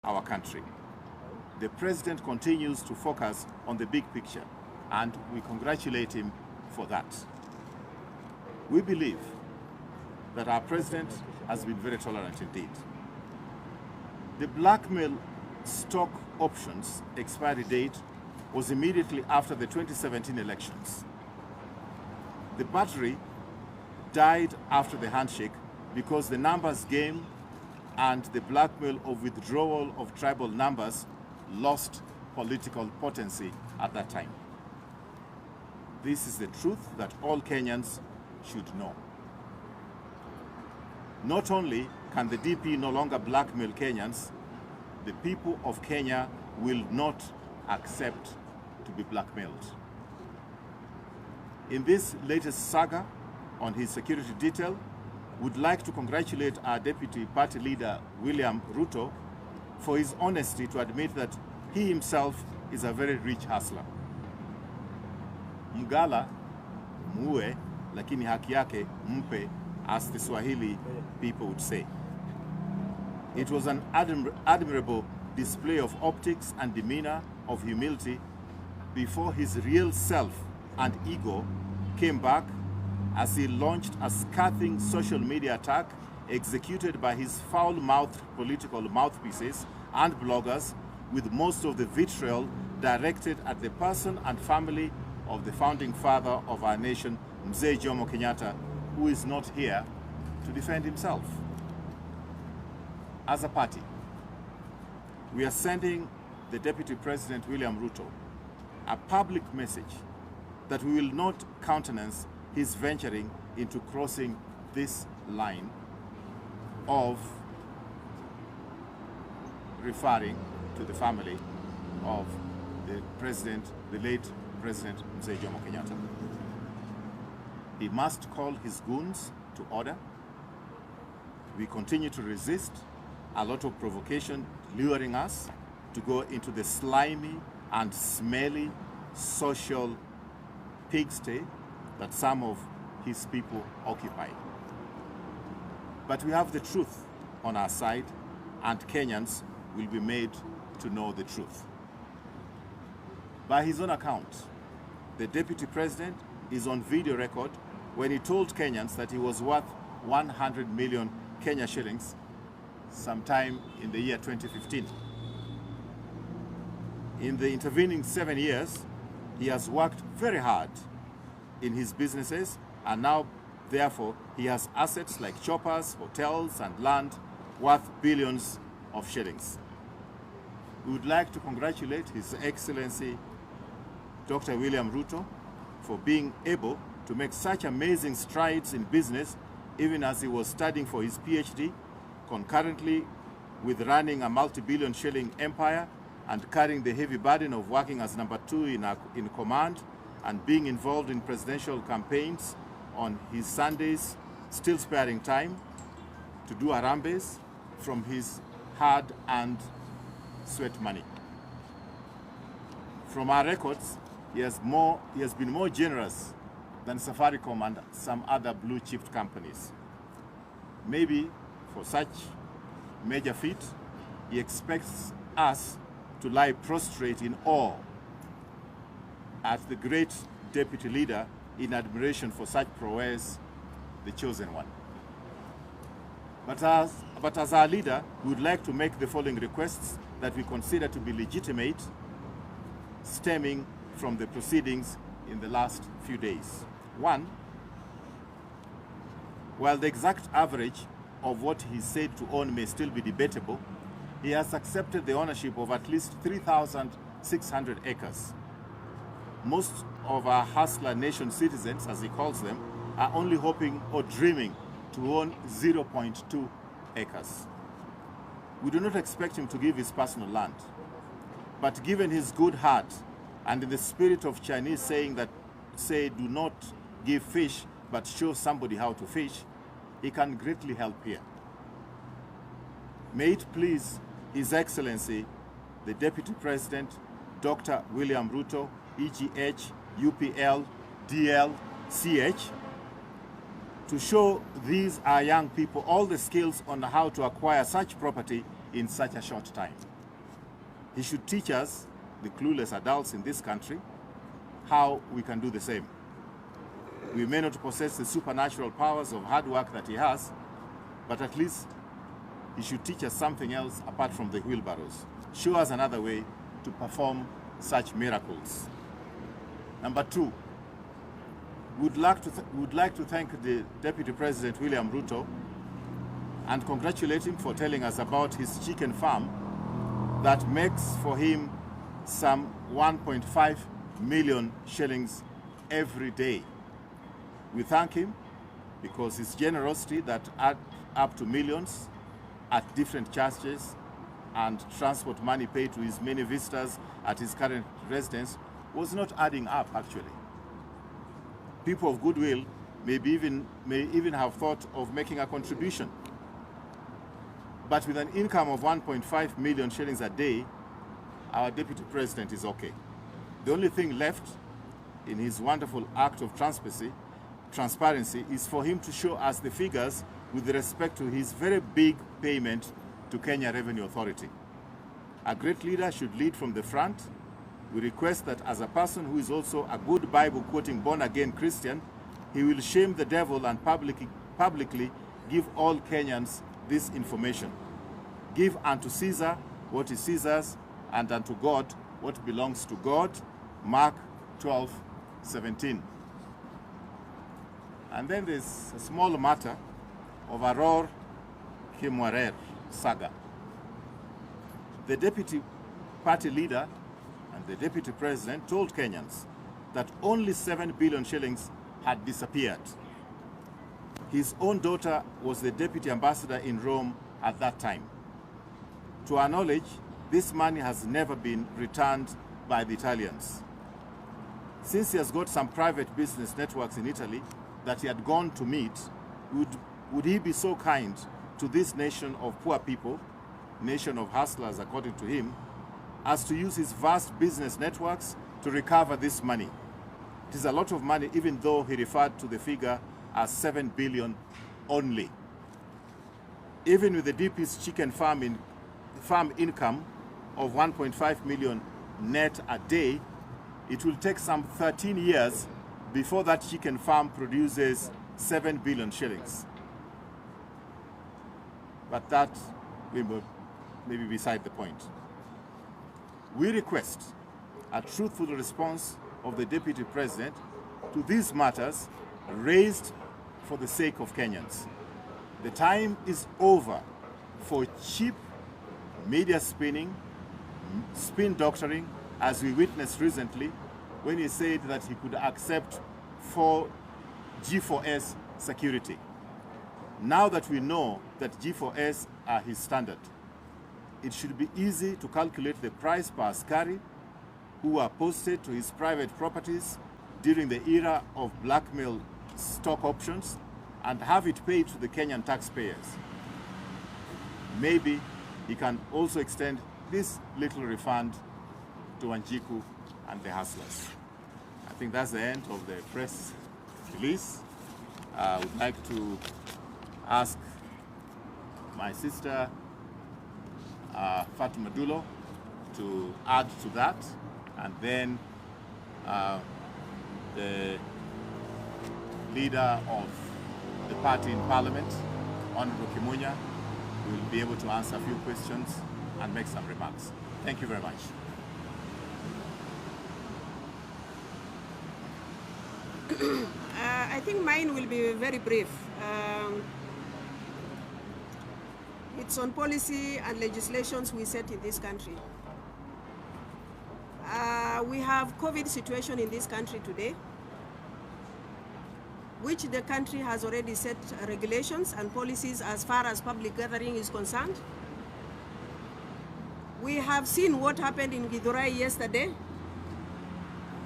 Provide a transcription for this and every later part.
our country. The president continues to focus on the big picture, and we congratulate him for that. We believe that our president has been very tolerant indeed. The blackmail stock options expiry date was immediately after the 2017 elections. The battery died after the handshake because the numbers game and the blackmail of withdrawal of tribal numbers lost political potency at that time. This is the truth that all Kenyans should know. Not only can the DP no longer blackmail Kenyans, the people of Kenya will not accept to be blackmailed. In this latest saga on his security detail, would like to congratulate our deputy party leader, William Ruto, for his honesty to admit that he himself is a very rich hustler. Mgala muue, lakini haki yake mpe, as the Swahili people would say. It was an admirable display of optics and demeanor of humility before his real self and ego came back as he launched a scathing social media attack executed by his foul-mouthed political mouthpieces and bloggers, with most of the vitriol directed at the person and family of the founding father of our nation, Mzee Jomo Kenyatta, who is not here to defend himself. As a party, we are sending the Deputy President William Ruto a public message that we will not countenance his venturing into crossing this line of referring to the family of the president, the late President Mzee Jomo Kenyatta. He must call his goons to order. We continue to resist a lot of provocation luring us to go into the slimy and smelly social pigsty that some of his people occupy. But we have the truth on our side, and Kenyans will be made to know the truth. By his own account, the Deputy President is on video record when he told Kenyans that he was worth 100 million Kenya shillings sometime in the year 2015. In the intervening 7 years, he has worked very hard in his businesses, and now, therefore, he has assets like choppers, hotels, and land worth billions of shillings. We would like to congratulate His Excellency Dr. William Ruto for being able to make such amazing strides in business, even as he was studying for his PhD, concurrently with running a multi-billion shilling empire and carrying the heavy burden of working as number 2 in command and being involved in presidential campaigns on his Sundays, still sparing time to do harambes from his hard-earned sweat money. From our records, he has been more generous than Safaricom and some other blue-chip companies. Maybe for such major feat, he expects us to lie prostrate in awe at the great deputy leader in admiration for such prowess, the chosen one. But as our leader, we would like to make the following requests that we consider to be legitimate, stemming from the proceedings in the last few days. One, while the exact average of what he said to own may still be debatable, he has accepted the ownership of at least 3,600 acres. Most of our hustler nation citizens, as he calls them, are only hoping or dreaming to own 0.2 acres. We do not expect him to give his personal land, but given his good heart and in the spirit of Chinese saying that say do not give fish but show somebody how to fish, he can greatly help here. May it please His Excellency, the Deputy President, Dr. William Ruto, EGH, UPL, DL, CH, to show these our young people all the skills on how to acquire such property in such a short time. He should teach us, the clueless adults in this country, how we can do the same. We may not possess the supernatural powers of hard work that he has, but at least he should teach us something else apart from the wheelbarrows. Show us another way to perform such miracles. Number two, we would like to thank the Deputy President William Ruto and congratulate him for telling us about his chicken farm that makes for him some 1.5 million shillings every day. We thank him because his generosity that add up to millions at different churches and transport money paid to his many visitors at his current residence was not adding up, actually. People of goodwill may even have thought of making a contribution. But with an income of 1.5 million shillings a day, our Deputy President is okay. The only thing left in his wonderful act of transparency is for him to show us the figures with respect to his very big payment to Kenya Revenue Authority. A great leader should lead from the front. We request that as a person who is also a good Bible-quoting born-again Christian, he will shame the devil and publicly give all Kenyans this information. Give unto Caesar what is Caesar's, and unto God what belongs to God. Mark 12:17. And then there's a small matter of Aror Kimwarer saga. The deputy party leader and the deputy president told Kenyans that only 7 billion shillings had disappeared. His own daughter was the deputy ambassador in Rome at that time. To our knowledge, this money has never been returned by the Italians. Since he has got some private business networks in Italy that he had gone to meet, would he be so kind to this nation of poor people, nation of hustlers according to him, as to use his vast business networks to recover this money? It is a lot of money, even though he referred to the figure as 7 billion only. Even with the DP's chicken farm income of 1.5 million net a day, it will take some 13 years before that chicken farm produces 7 billion shillings. But that will maybe beside the point. We request a truthful response of the Deputy President to these matters raised for the sake of Kenyans. The time is over for cheap media spin doctoring, as we witnessed recently when he said that he could accept for G4S security. Now that we know that G4S are his standard, it should be easy to calculate the price per askari who are posted to his private properties during the era of blackmail stock options and have it paid to the Kenyan taxpayers. Maybe he can also extend this little refund to Wanjiku and the hustlers. I think that's the end of the press release. I would like to ask my sister Fatima Dulo to add to that, and then the leader of the party in Parliament, Honorable Kimunya, will be able to answer a few questions and make some remarks. Thank you very much. I think mine will be very brief. It's on policy and legislations we set in this country. We have COVID situation in this country today, which the country has already set regulations and policies as far as public gathering is concerned. We have seen what happened in Githurai yesterday.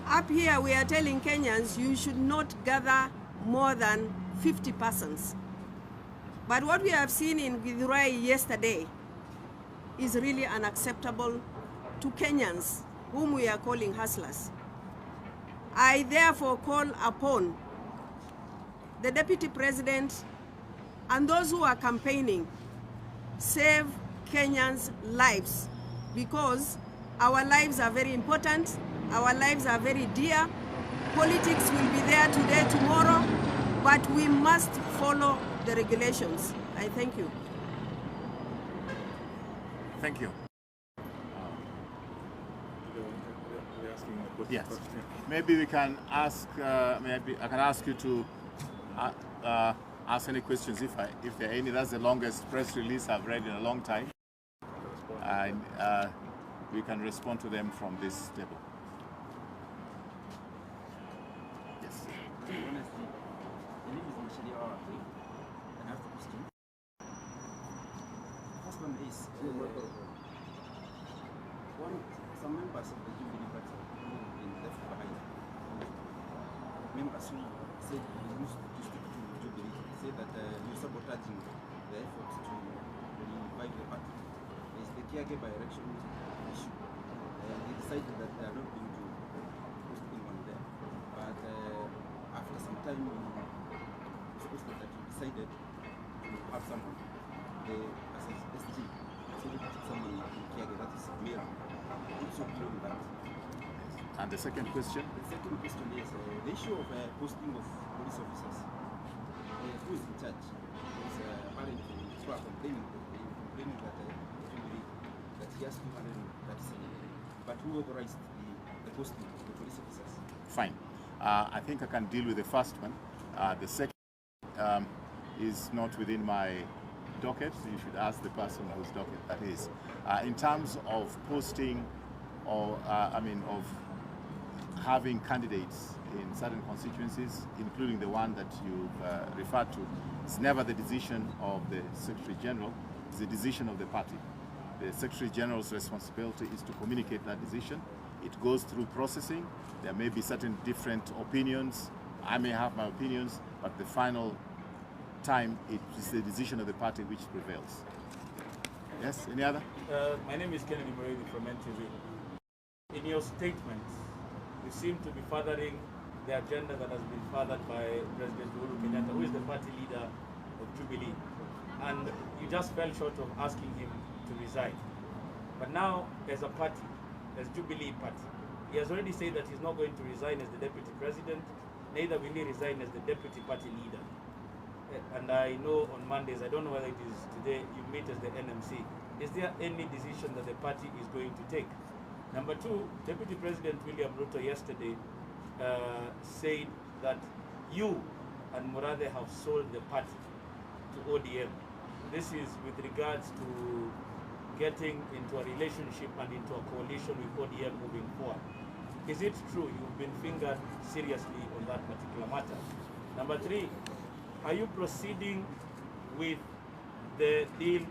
Up here, we are telling Kenyans you should not gather more than 50 persons. But what we have seen in Githurai yesterday is really unacceptable to Kenyans, whom we are calling hustlers. I therefore call upon the Deputy President and those who are campaigning, save Kenyans' lives, because our lives are very important, our lives are very dear. Politics will be there today, tomorrow, but we must follow the regulations. I thank you. Thank you. Yes. Maybe we can ask. Maybe I can ask you to ask any questions if there are any. That's the longest press release I've read in a long time, and we can respond to them from this table. Yes. Honestly, the name is Mashali Raphael, and I have a question. First one is some members of the Jubilee Party who have been left behind. Members who said you used to stick to Jubilee, say that you're sabotaging the efforts to revive the party. Is the KRA by-election issue. They decided that they are not going to post anyone there. But after some time, it's posted that you decided to have someone, the SG, so they put someone in KRA, that is Mira. Also beyond that. And the second question? The second question is the issue of posting of police officers. Who is in charge? Because apparently people are complaining that that he has 237. But who authorized the posting of the police officers? Fine. I think I can deal with the first one. The second is not within my docket. You should ask the person whose docket that is. In terms of posting, or of having candidates in certain constituencies, including the one that you've referred to, it's never the decision of the Secretary General. It's the decision of the party. The Secretary General's responsibility is to communicate that decision. It goes through processing. There may be certain different opinions. I may have my opinions, but the final time, it is the decision of the party which prevails. Yes, any other? My name is Kennedy Moredi from NTV. In your statement, you seem to be furthering the agenda that has been fathered by President Uhuru Kenyatta, who is the party leader of Jubilee. And you just fell short of asking him to resign. But now, as a party, as Jubilee party, he has already said that he's not going to resign as the deputy president, neither will he resign as the deputy party leader. And I know on Mondays, I don't know whether it is today, you meet as the NMC. Is there any decision that the party is going to take? Number two, Deputy President William Ruto yesterday said that you and Murathe have sold the party to ODM. This is with regards to getting into a relationship and into a coalition with ODM moving forward. Is it true you've been fingered seriously on that particular matter? Number three, are you proceeding with the deal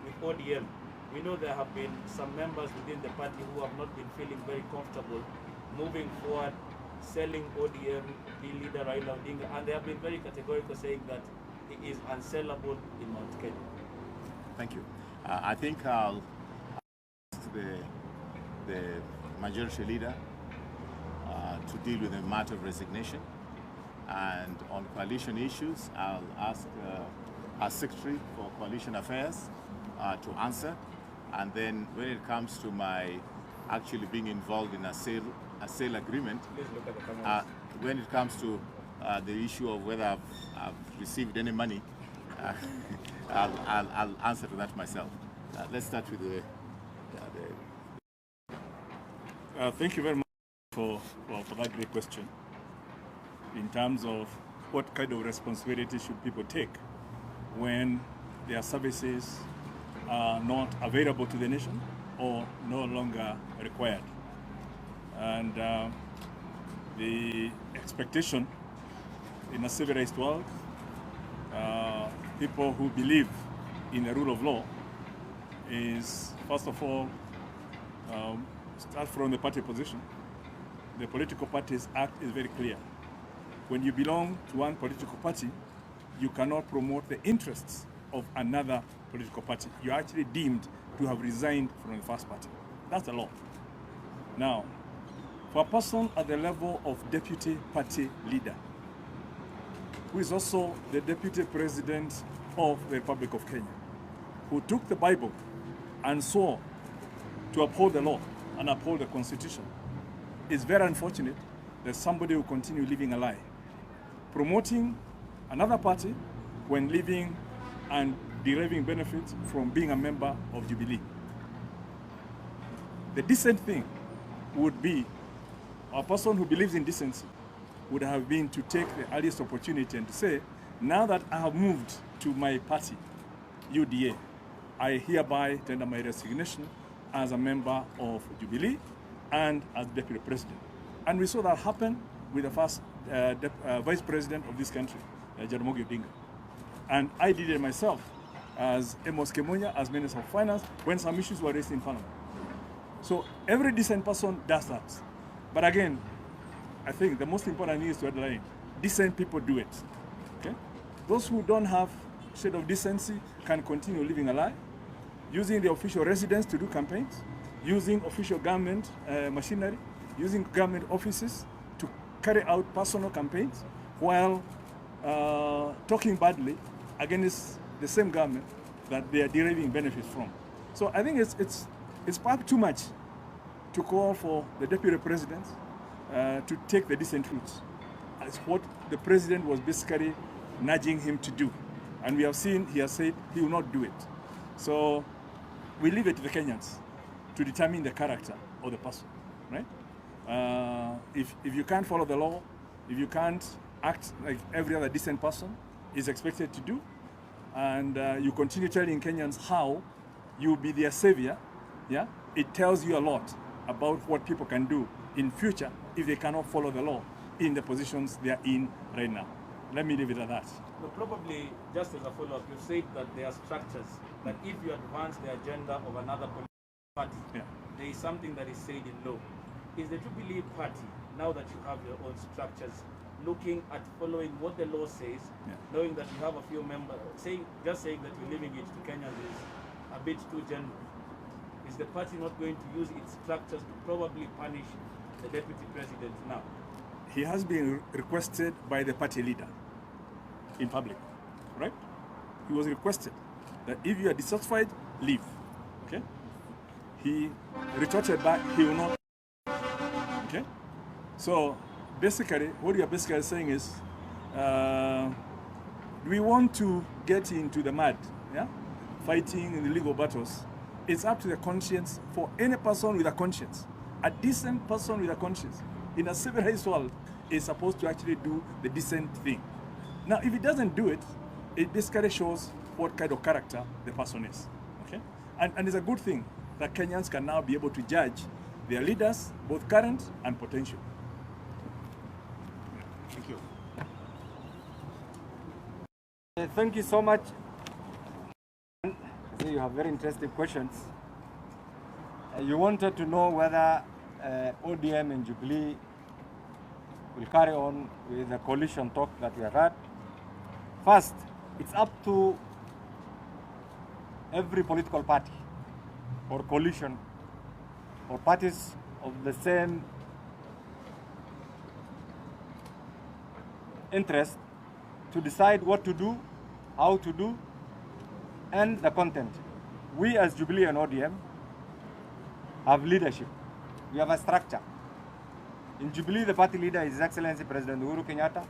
with ODM? We know there have been some members within the party who have not been feeling very comfortable moving forward, selling ODM, the leader Raila Odinga, and they have been very categorical saying that he is unsellable in Mount Kenya. Thank you. I think I'll ask the majority leader to deal with the matter of resignation. And on coalition issues, I'll ask our Secretary for Coalition Affairs to answer. And then when it comes to my actually being involved in a sale agreement, when it comes to the issue of whether I've received any money, I'll answer to that myself. Let's start with thank you very much for that great question. In terms of what kind of responsibility should people take when their services are not available to the nation or no longer required. And the expectation in a civilized world, people who believe in the rule of law is, first of all, start from the party position. The Political Parties Act is very clear. When you belong to one political party, you cannot promote the interests of another political party. You're actually deemed to have resigned from the first party. That's the law. Now, for a person at the level of deputy party leader, who is also the deputy president of the Republic of Kenya, who took the Bible and swore to uphold the law and uphold the Constitution. It's very unfortunate that somebody will continue living a lie, promoting another party when living and deriving benefits from being a member of Jubilee. The decent thing would be, a person who believes in decency would have been to take the earliest opportunity and to say, now that I have moved to my party, UDA, I hereby tender my resignation as a member of Jubilee and as deputy president. And we saw that happen with the first vice president of this country, Jaramogi Odinga. And I did it myself as Amos Kemunya, as Minister of Finance, when some issues were raised in Parliament. So every decent person does that. But again, I think the most important thing is to underline, decent people do it. Okay? Those who don't have shade of decency can continue living a lie, using the official residence to do campaigns, using official government machinery, using government offices to carry out personal campaigns while talking badly against the same government that they are deriving benefits from. So I think it's perhaps too much to call for the deputy president to take the decent route. It's what the president was basically nudging him to do. And we have seen he has said he will not do it. So we leave it to the Kenyans to determine the character of the person, right? If you can't follow the law, if you can't act like every other decent person is expected to do, and you continue telling Kenyans how you'll be their savior, yeah, it tells you a lot about what people can do in future if they cannot follow the law in the positions they are in right now. Let me leave it at that. No, probably, just as a follow-up, you said that there are structures, that if you advance the agenda of another political party, there is something that is said in law. Is the Jubilee Party, now that you have your own structures, looking at following what the law says, knowing that you have a few members, just saying that you're leaving it to Kenyans is a bit too general? Is the party not going to use its structures to probably punish the deputy president now? He has been requested by the party leader in public, right? He was requested that if you are dissatisfied, leave, okay? He retorted back, he will not, okay? So basically, what you are basically saying is, we want to get into the mud, yeah? Fighting in the legal battles. It's up to the conscience for any person with a conscience. A decent person with a conscience in a civilized world is supposed to actually do the decent thing. Now, if it doesn't do it, it basically shows what kind of character the person is. Okay? And it's a good thing that Kenyans can now be able to judge their leaders, both current and potential. Thank you. Thank you so much. So you have very interesting questions. You wanted to know whether ODM and Jubilee will carry on with the coalition talk that we have had. First, it's up to every political party or coalition or parties of the same interest to decide what to do, how to do, and the content. We as Jubilee and ODM have leadership. We have a structure. In Jubilee, the party leader is His Excellency President Uhuru Kenyatta.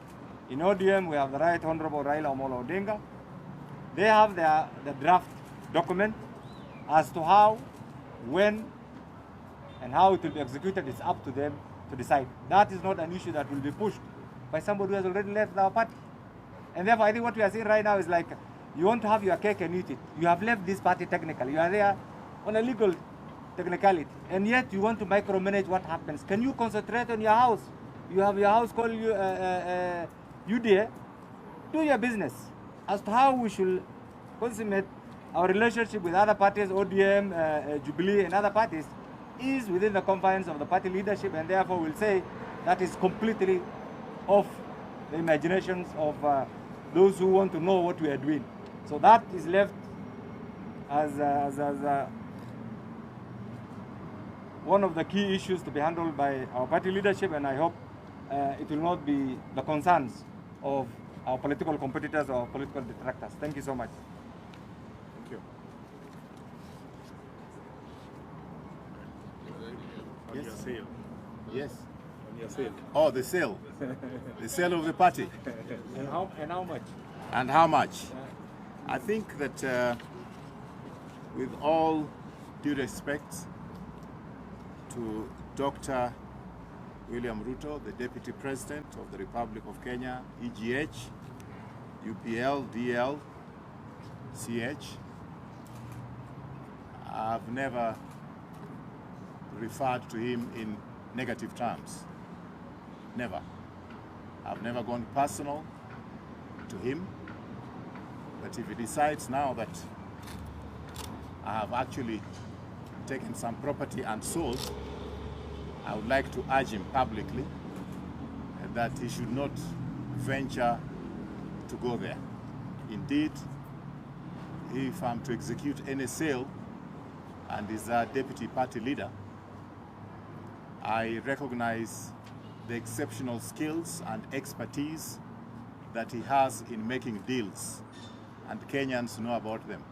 In ODM, we have the Right Honorable Raila Amolo Odinga. They have the draft document as to how, when, and how it will be executed. It's up to them to decide. That is not an issue that will be pushed by somebody who has already left our party. And therefore, I think what we are seeing right now is like, you want to have your cake and eat it. You have left this party technically. You are there on a legal technicality. And yet you want to micromanage what happens. Can you concentrate on your house? You have your house called UDA. Do your business. As to how we should consummate our relationship with other parties, ODM, Jubilee, and other parties, is within the confines of the party leadership, and therefore we'll say that is completely off the imaginations of those who want to know what we are doing. So that is left as one of the key issues to be handled by our party leadership, and I hope it will not be the concerns of our political competitors or political detractors. Thank you so much. Thank you. On Yes. your sale. Yes. On your sale. Oh, the sale. The sale of the party. And how much? And how much? I think that with all due respect to Dr. William Ruto, the Deputy President of the Republic of Kenya, EGH, UPL, DL, CH, I've never referred to him in negative terms. Never. I've never gone personal to him. But if he decides now that I have actually taken some property and sold, I would like to urge him publicly that he should not venture to go there. Indeed, if I'm to execute any sale and is a deputy party leader, I recognize the exceptional skills and expertise that he has in making deals, and Kenyans know about them.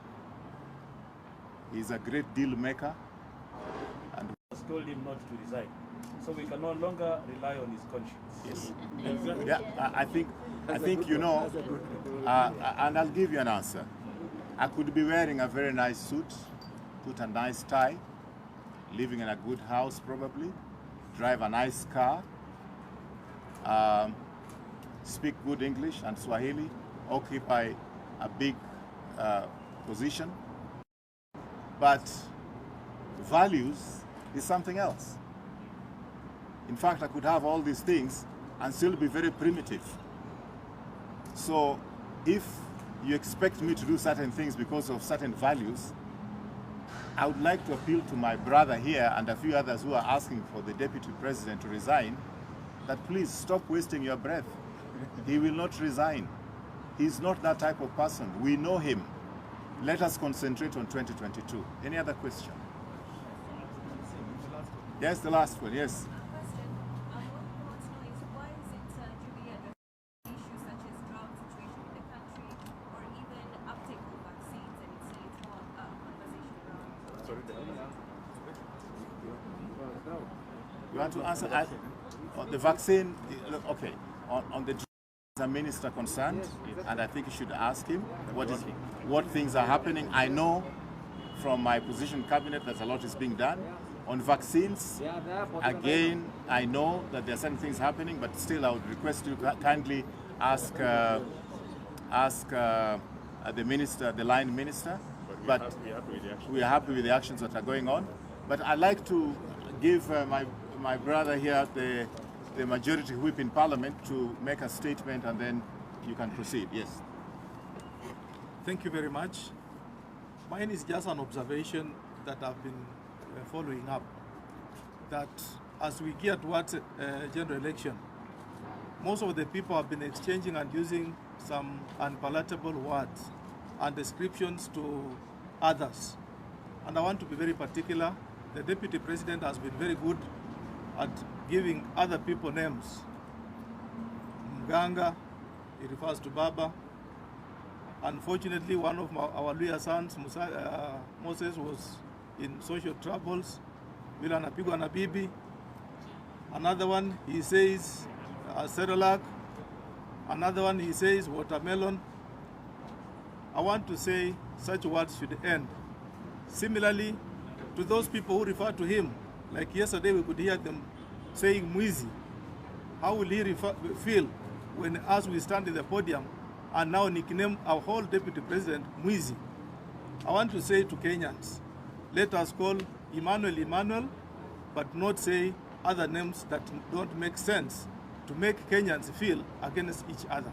He's a great deal maker, and Has told him not to resign, so we can no longer rely on his conscience. yes, yeah, I think you know, and I'll give you an answer. I could be wearing a very nice suit, put a nice tie, living in a good house probably, drive a nice car, speak good English and Swahili, occupy a big position, but values is something else. In fact, I could have all these things and still be very primitive. So if you expect me to do certain things because of certain values, I would like to appeal to my brother here and a few others who are asking for the deputy president to resign, that please stop wasting your breath. He will not resign. He's not that type of person. We know him. Let us concentrate on 2022. Any other question? Yes, the last one, yes. Question. What we want to know is why is it Jubilee addressing issues such as drought situation in the country or even uptake of vaccines, and it's more conversation around. Sorry, You want to answer? On the vaccine, look, okay. On the minister concerned, and I think you should ask him what things are happening. I know from my position cabinet that a lot is being done. On vaccines, again, I know that there are certain things happening, but still I would request you to kindly ask the minister, the line minister. But we are happy with the actions that are going on. But I'd like to give my brother here, the majority whip in Parliament, to make a statement, and then you can proceed. Yes. Thank you very much. Mine is just an observation that I've been following up, that as we gear towards general election, most of the people have been exchanging and using some unpalatable words and descriptions to others. And I want to be very particular. The Deputy President has been very good at giving other people names. Mganga, he refers to Baba. Unfortunately, one of our Luya sons, Moses, was in social troubles. Vile anapigwa na bibi. Another one, he says Cerelac. Another one, he says watermelon. I want to say such words should end. Similarly, to those people who refer to him, like yesterday we could hear them saying Mwizi. How will he feel when, as we stand in the podium, and now nickname our whole Deputy President Mwizi? I want to say to Kenyans, let us call Emmanuel, but not say other names that don't make sense to make Kenyans feel against each other.